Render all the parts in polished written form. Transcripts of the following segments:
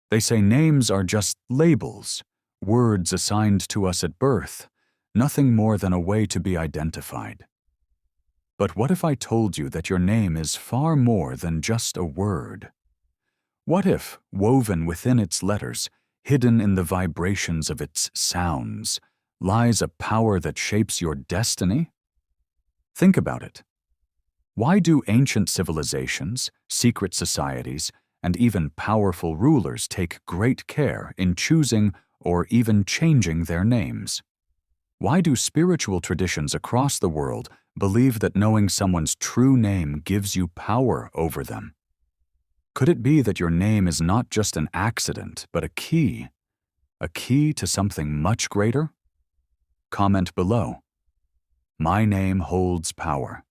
They say names are just labels, words assigned to us at birth, nothing more than a way to be identified. But what if I told you that your name is far more than just a word? What if, woven within its letters, hidden in the vibrations of its sounds, lies a power that shapes your destiny? Think about it. Why do ancient civilizations, secret societies, and even powerful rulers take great care in choosing or even changing their names? Why do spiritual traditions across the world believe that knowing someone's true name gives you power over them? Could it be that your name is not just an accident, but a key to something much greater? Comment below. My name holds power.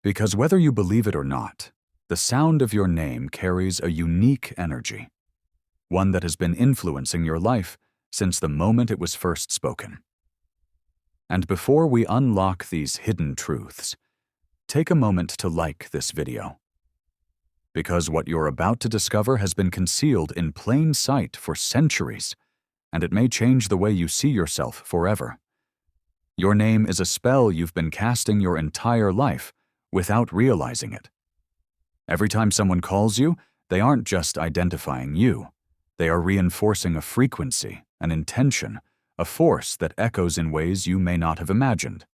Because whether you believe it or not, the sound of your name carries a unique energy, one that has been influencing your life since the moment it was first spoken. And before we unlock these hidden truths, take a moment to like this video. Because what you're about to discover has been concealed in plain sight for centuries, and it may change the way you see yourself forever. Your name is a spell you've been casting your entire life without realizing it. Every time someone calls you, they aren't just identifying you. They are reinforcing a frequency, an intention, a force that echoes in ways you may not have imagined.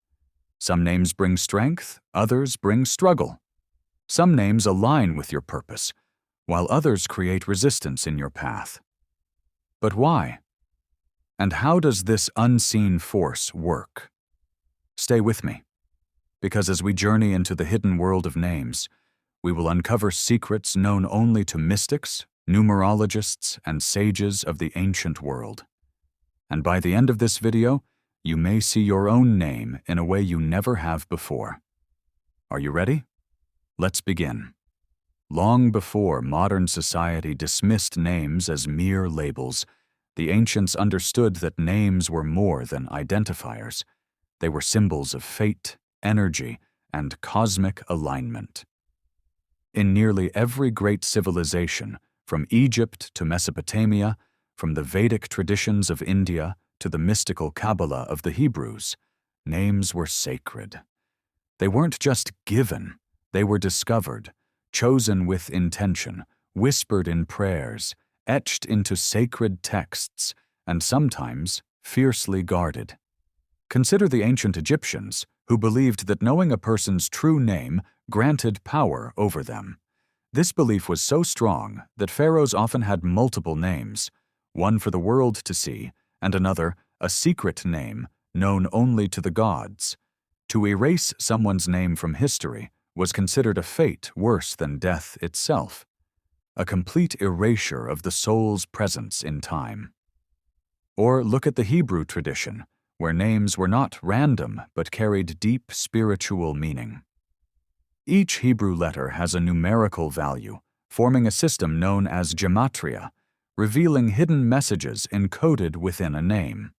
Some names bring strength, others bring struggle. Some names align with your purpose, while others create resistance in your path. But why? And how does this unseen force work? Stay with me, because as we journey into the hidden world of names, we will uncover secrets known only to mystics, numerologists, and sages of the ancient world. And by the end of this video, you may see your own name in a way you never have before. Are you ready? Let's begin. Long before modern society dismissed names as mere labels, the ancients understood that names were more than identifiers. They were symbols of fate, energy, and cosmic alignment. In nearly every great civilization, from Egypt to Mesopotamia, from the Vedic traditions of India to the mystical Kabbalah of the Hebrews, names were sacred. They weren't just given, they were discovered, chosen with intention, whispered in prayers, etched into sacred texts, and sometimes fiercely guarded. Consider the ancient Egyptians, who believed that knowing a person's true name granted power over them. This belief was so strong that pharaohs often had multiple names, one for the world to see, and another, a secret name, known only to the gods. To erase someone's name from history was considered a fate worse than death itself, a complete erasure of the soul's presence in time. Or look at the Hebrew tradition, where names were not random but carried deep spiritual meaning. Each Hebrew letter has a numerical value, forming a system known as gematria, revealing hidden messages encoded within a name.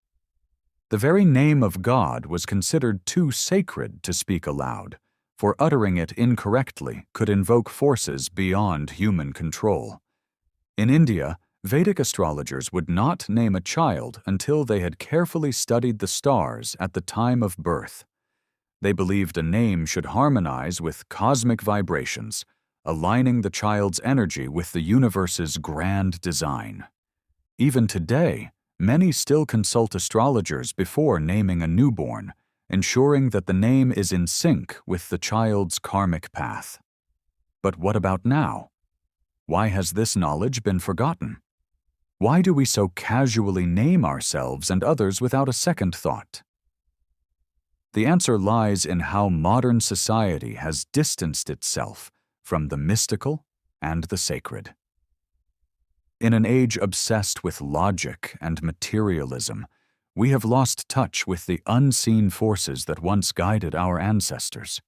The very name of God was considered too sacred to speak aloud, for uttering it incorrectly could invoke forces beyond human control. In India, Vedic astrologers would not name a child until they had carefully studied the stars at the time of birth. They believed a name should harmonize with cosmic vibrations, aligning the child's energy with the universe's grand design. Even today, many still consult astrologers before naming a newborn, ensuring that the name is in sync with the child's karmic path. But what about now? Why has this knowledge been forgotten? Why do we so casually name ourselves and others without a second thought? The answer lies in how modern society has distanced itself from the mystical and the sacred. In an age obsessed with logic and materialism, we have lost touch with the unseen forces that once guided our ancestors.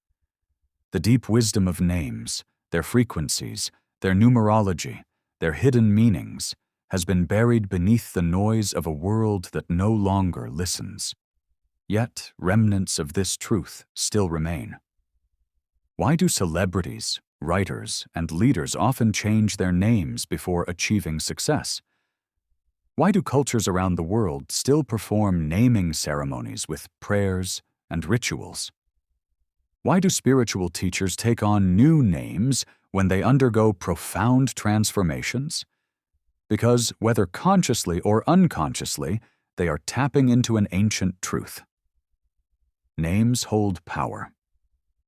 The deep wisdom of names, their frequencies, their numerology, their hidden meanings, has been buried beneath the noise of a world that no longer listens. Yet remnants of this truth still remain. Why do celebrities, writers, and leaders often change their names before achieving success. Why do cultures around the world still perform naming ceremonies with prayers and rituals? Why do spiritual teachers take on new names when they undergo profound transformations? Because whether consciously or unconsciously, they are tapping into an ancient truth. Names hold power.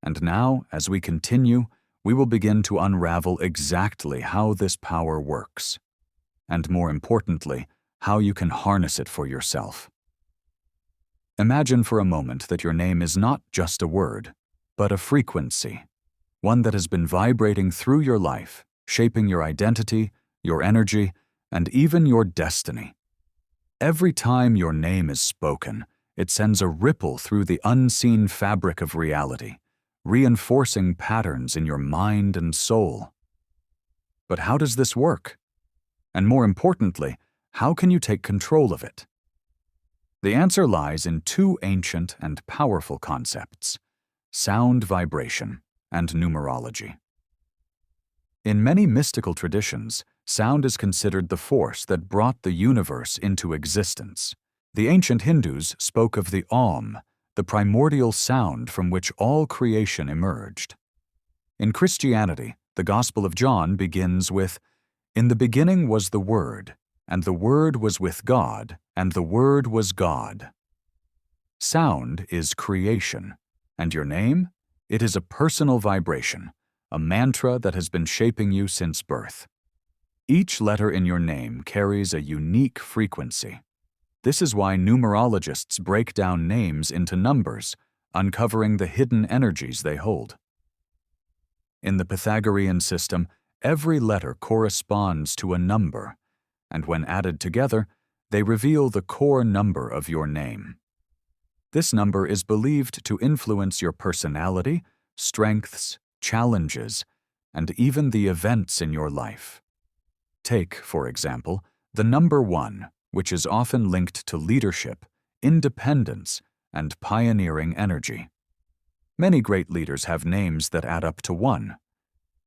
And now, as we continue, we will begin to unravel exactly how this power works. And more importantly, how you can harness it for yourself. Imagine for a moment that your name is not just a word, but a frequency, one that has been vibrating through your life, shaping your identity, your energy, and even your destiny. Every time your name is spoken, it sends a ripple through the unseen fabric of reality, reinforcing patterns in your mind and soul. But how does this work? And more importantly, how can you take control of it? The answer lies in two ancient and powerful concepts: sound vibration and numerology. In many mystical traditions, sound is considered the force that brought the universe into existence. The ancient Hindus spoke of the Om, the primordial sound from which all creation emerged. In Christianity, the Gospel of John begins with, "In the beginning was the Word, and the Word was with God, and the Word was God." Sound is creation, and your name? It is a personal vibration, a mantra that has been shaping you since birth. Each letter in your name carries a unique frequency. This is why numerologists break down names into numbers, uncovering the hidden energies they hold. In the Pythagorean system, every letter corresponds to a number, and when added together, they reveal the core number of your name. This number is believed to influence your personality, strengths, challenges, and even the events in your life. Take, for example, the number 1, which is often linked to leadership, independence, and pioneering energy. Many great leaders have names that add up to 1.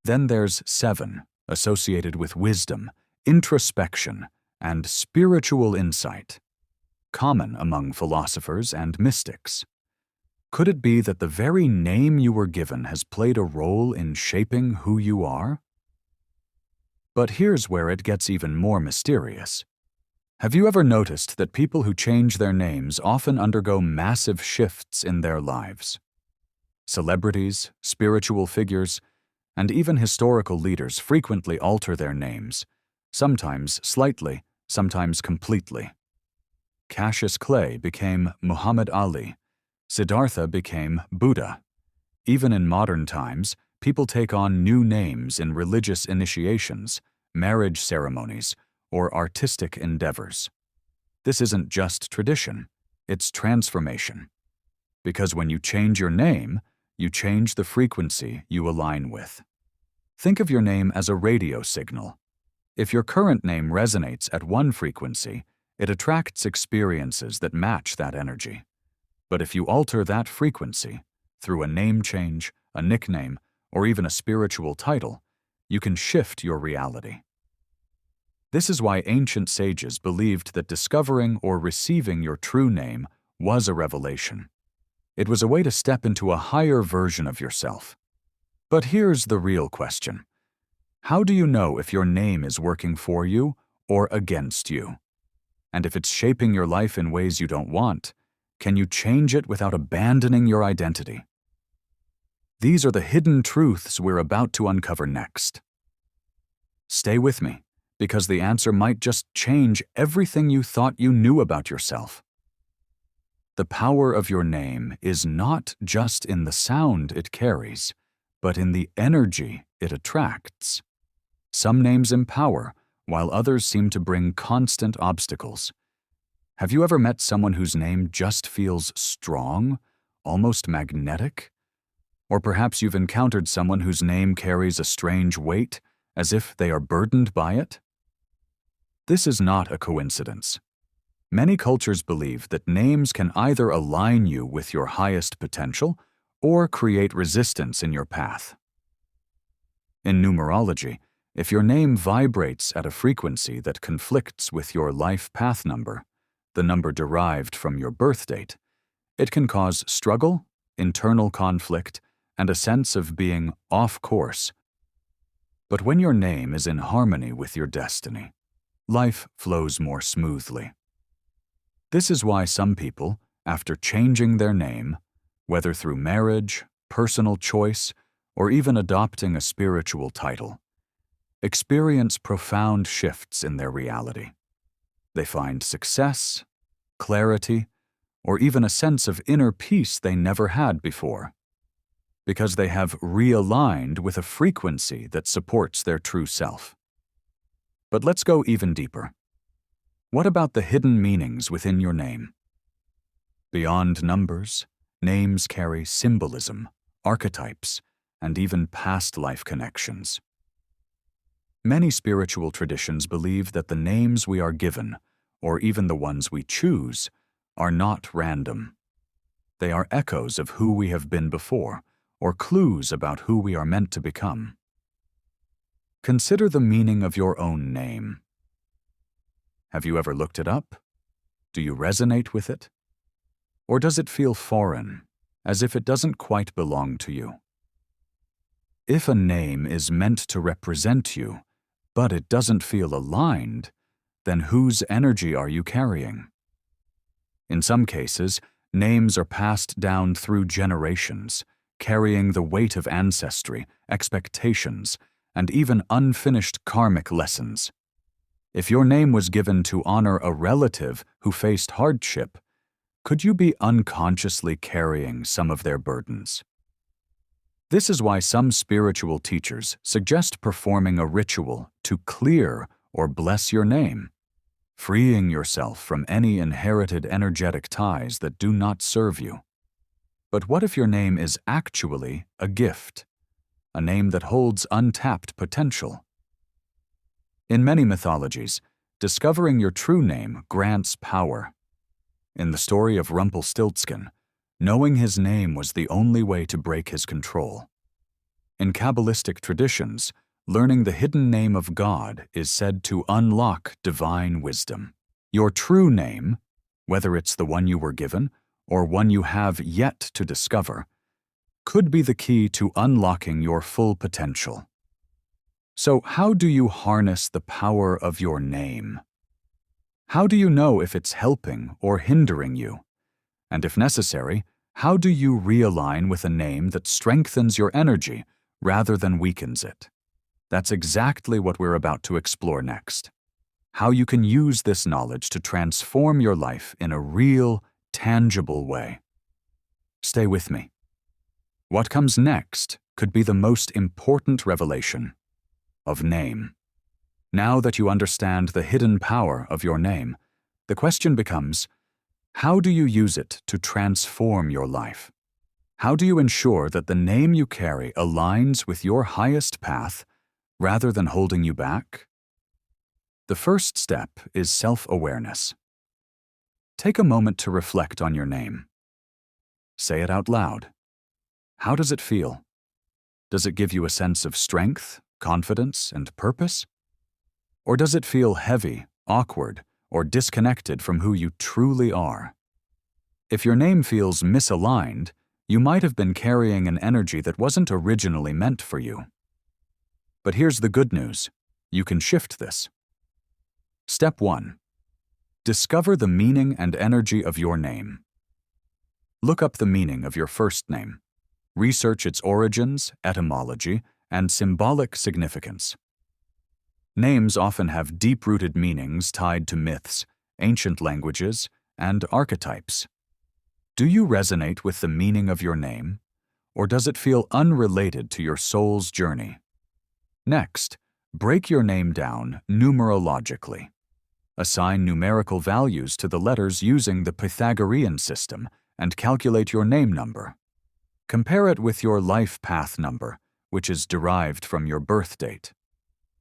Then there's 7, associated with wisdom, introspection, and spiritual insight, common among philosophers and mystics. Could it be that the very name you were given has played a role in shaping who you are? But here's where it gets even more mysterious. Have you ever noticed that people who change their names often undergo massive shifts in their lives? Celebrities, spiritual figures, and even historical leaders frequently alter their names, sometimes slightly, sometimes completely. Cassius Clay became Muhammad Ali. Siddhartha became Buddha. Even in modern times, people take on new names in religious initiations, marriage ceremonies, or artistic endeavors. This isn't just tradition, it's transformation. Because when you change your name, you change the frequency you align with. Think of your name as a radio signal. If your current name resonates at one frequency, it attracts experiences that match that energy. But if you alter that frequency, through a name change, a nickname, or even a spiritual title, you can shift your reality. This is why ancient sages believed that discovering or receiving your true name was a revelation. It was a way to step into a higher version of yourself. But here's the real question. How do you know if your name is working for you or against you? And if it's shaping your life in ways you don't want, can you change it without abandoning your identity? These are the hidden truths we're about to uncover next. Stay with me, because the answer might just change everything you thought you knew about yourself. The power of your name is not just in the sound it carries, but in the energy it attracts. Some names empower, while others seem to bring constant obstacles. Have you ever met someone whose name just feels strong, almost magnetic? Or perhaps you've encountered someone whose name carries a strange weight, as if they are burdened by it? This is not a coincidence. Many cultures believe that names can either align you with your highest potential or create resistance in your path. In numerology, if your name vibrates at a frequency that conflicts with your life path number, the number derived from your birth date, it can cause struggle, internal conflict, and a sense of being off course. But when your name is in harmony with your destiny, life flows more smoothly. This is why some people, after changing their name, whether through marriage, personal choice, or even adopting a spiritual title, experience profound shifts in their reality. They find success, clarity, or even a sense of inner peace they never had before, because they have realigned with a frequency that supports their true self. But let's go even deeper. What about the hidden meanings within your name? Beyond numbers, names carry symbolism, archetypes, and even past life connections. Many spiritual traditions believe that the names we are given, or even the ones we choose, are not random. They are echoes of who we have been before, or clues about who we are meant to become. Consider the meaning of your own name. Have you ever looked it up? Do you resonate with it? Or does it feel foreign, as if it doesn't quite belong to you? If a name is meant to represent you, but it doesn't feel aligned, then whose energy are you carrying? In some cases, names are passed down through generations, carrying the weight of ancestry, expectations, and even unfinished karmic lessons. If your name was given to honor a relative who faced hardship, could you be unconsciously carrying some of their burdens? This is why some spiritual teachers suggest performing a ritual to clear or bless your name, freeing yourself from any inherited energetic ties that do not serve you. But what if your name is actually a gift, a name that holds untapped potential? In many mythologies, discovering your true name grants power. In the story of Rumpelstiltskin, knowing his name was the only way to break his control. In Kabbalistic traditions, learning the hidden name of God is said to unlock divine wisdom. Your true name, whether it's the one you were given or one you have yet to discover, could be the key to unlocking your full potential. So how do you harness the power of your name? How do you know if it's helping or hindering you? And if necessary, how do you realign with a name that strengthens your energy rather than weakens it? That's exactly what we're about to explore next. How you can use this knowledge to transform your life in a real, tangible way. Stay with me. What comes next could be the most important revelation of name. Now that you understand the hidden power of your name, the question becomes, how do you use it to transform your life? How do you ensure that the name you carry aligns with your highest path rather than holding you back? The first step is self-awareness. Take a moment to reflect on your name. Say it out loud. How does it feel? Does it give you a sense of strength, confidence, and purpose? Or does it feel heavy, awkward, or disconnected from who you truly are? If your name feels misaligned, you might have been carrying an energy that wasn't originally meant for you. But here's the good news. You can shift this. Step 1. Discover the meaning and energy of your name. Look up the meaning of your first name. Research its origins, etymology, and symbolic significance. Names often have deep-rooted meanings tied to myths, ancient languages, and archetypes. Do you resonate with the meaning of your name, or does it feel unrelated to your soul's journey? Next, break your name down numerologically. Assign numerical values to the letters using the Pythagorean system and calculate your name number. Compare it with your life path number, which is derived from your birth date.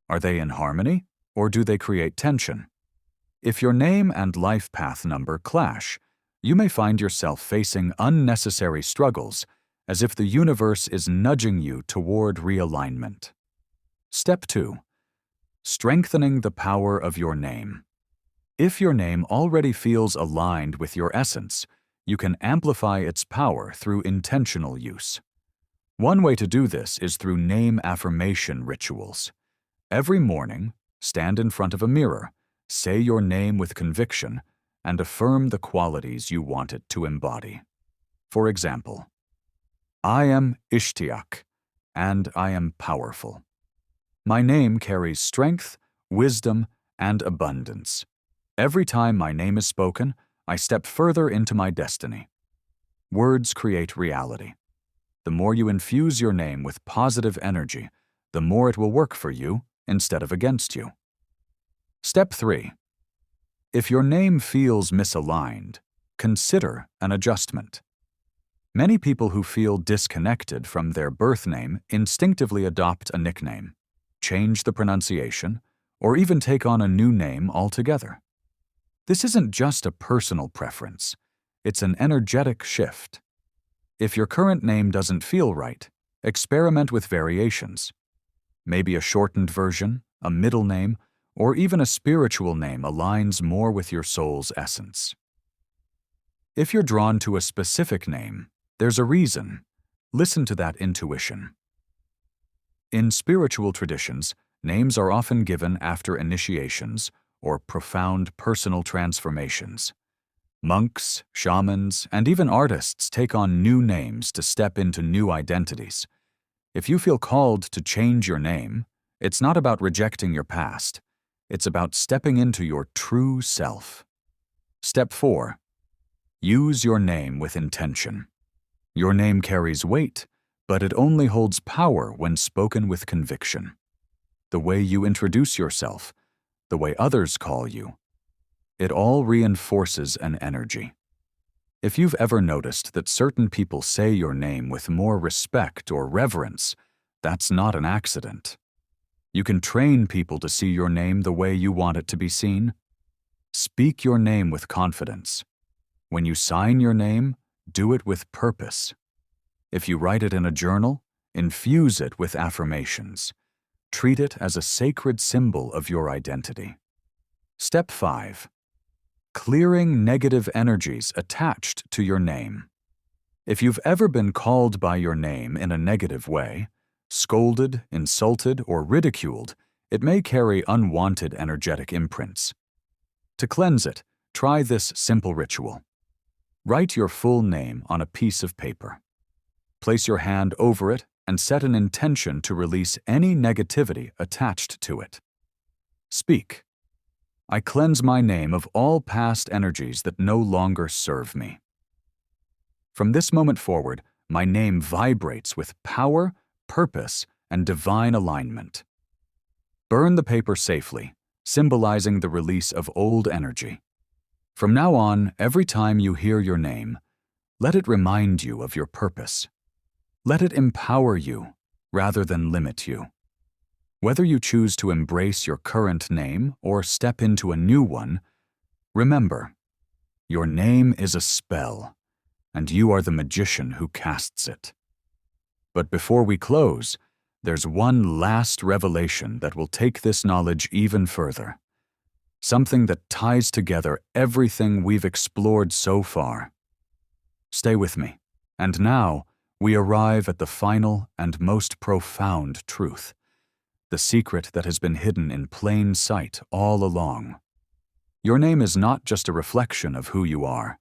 Are they in harmony, or do they create tension? If your name and life path number clash, you may find yourself facing unnecessary struggles, as if the universe is nudging you toward realignment. Step 2. Strengthening the power of your name. If your name already feels aligned with your essence, you can amplify its power through intentional use. One way to do this is through name affirmation rituals. Every morning, stand in front of a mirror, say your name with conviction, and affirm the qualities you want it to embody. For example, I am Ishtiaq, and I am powerful. My name carries strength, wisdom, and abundance. Every time my name is spoken, I step further into my destiny. Words create reality. The more you infuse your name with positive energy, the more it will work for you instead of against you. Step 3. If your name feels misaligned, consider an adjustment. Many people who feel disconnected from their birth name instinctively adopt a nickname, change the pronunciation, or even take on a new name altogether. This isn't just a personal preference, it's an energetic shift. If your current name doesn't feel right, experiment with variations. Maybe a shortened version, a middle name, or even a spiritual name aligns more with your soul's essence. If you're drawn to a specific name, there's a reason. Listen to that intuition. In spiritual traditions, names are often given after initiations or profound personal transformations. Monks, shamans, and even artists take on new names to step into new identities. If you feel called to change your name, it's not about rejecting your past. It's about stepping into your true self. Step 4. Use your name with intention. Your name carries weight, but it only holds power when spoken with conviction. The way you introduce yourself, the way others call you, it all reinforces an energy. If you've ever noticed that certain people say your name with more respect or reverence, that's not an accident. You can train people to see your name the way you want it to be seen. Speak your name with confidence. When you sign your name, do it with purpose. If you write it in a journal, infuse it with affirmations. Treat it as a sacred symbol of your identity. Step 5. Clearing negative energies attached to your name. If you've ever been called by your name in a negative way, scolded, insulted, or ridiculed, it may carry unwanted energetic imprints. To cleanse it, try this simple ritual. Write your full name on a piece of paper. Place your hand over it and set an intention to release any negativity attached to it. Speak. I cleanse my name of all past energies that no longer serve me. From this moment forward, my name vibrates with power, purpose, and divine alignment. Burn the paper safely, symbolizing the release of old energy. From now on, every time you hear your name, let it remind you of your purpose. Let it empower you rather than limit you. Whether you choose to embrace your current name or step into a new one, remember, your name is a spell, and you are the magician who casts it. But before we close, there's one last revelation that will take this knowledge even further. Something that ties together everything we've explored so far. Stay with me, and now we arrive at the final and most profound truth. The secret that has been hidden in plain sight all along. Your name is not just a reflection of who you are.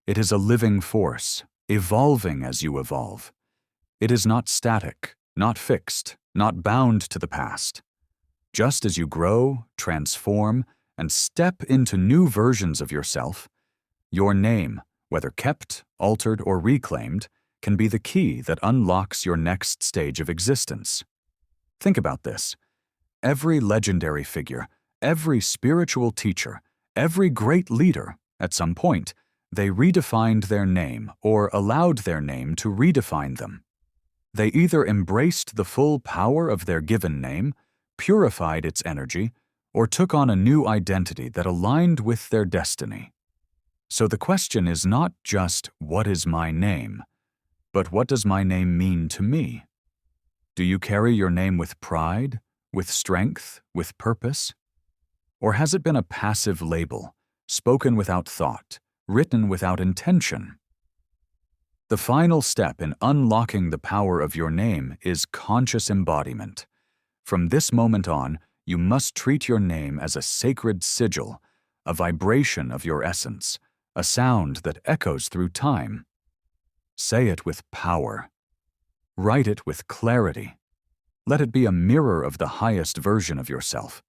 It is a living force, evolving as you evolve. It is not static, not fixed, not bound to the past. Just as you grow, transform, and step into new versions of yourself, your name, whether kept, altered, or reclaimed, can be the key that unlocks your next stage of existence. Think about this. Every legendary figure, every spiritual teacher, every great leader, at some point, they redefined their name or allowed their name to redefine them. They either embraced the full power of their given name, purified its energy, or took on a new identity that aligned with their destiny. So the question is not just, what is my name? But what does my name mean to me? Do you carry your name with pride, with strength, with purpose? Or has it been a passive label, spoken without thought, written without intention? The final step in unlocking the power of your name is conscious embodiment. From this moment on, you must treat your name as a sacred sigil, a vibration of your essence, a sound that echoes through time. Say it with power. Write it with clarity. Let it be a mirror of the highest version of yourself.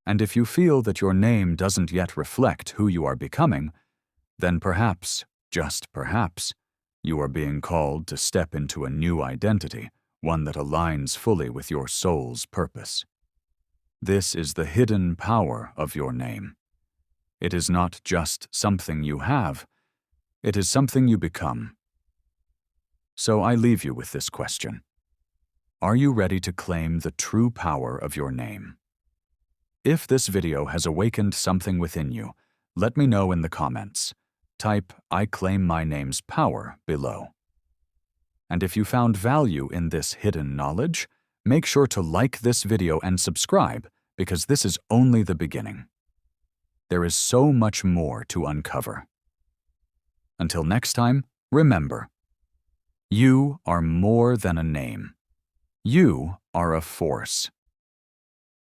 And if you feel that your name doesn't yet reflect who you are becoming, then perhaps, just perhaps, you are being called to step into a new identity, one that aligns fully with your soul's purpose. This is the hidden power of your name. It is not just something you have, it is something you become. So I leave you with this question. Are you ready to claim the true power of your name? If this video has awakened something within you, let me know in the comments. Type, "I claim my name's power" below. And if you found value in this hidden knowledge, make sure to like this video and subscribe, because this is only the beginning. There is so much more to uncover. Until next time, remember, you are more than a name. You are a force.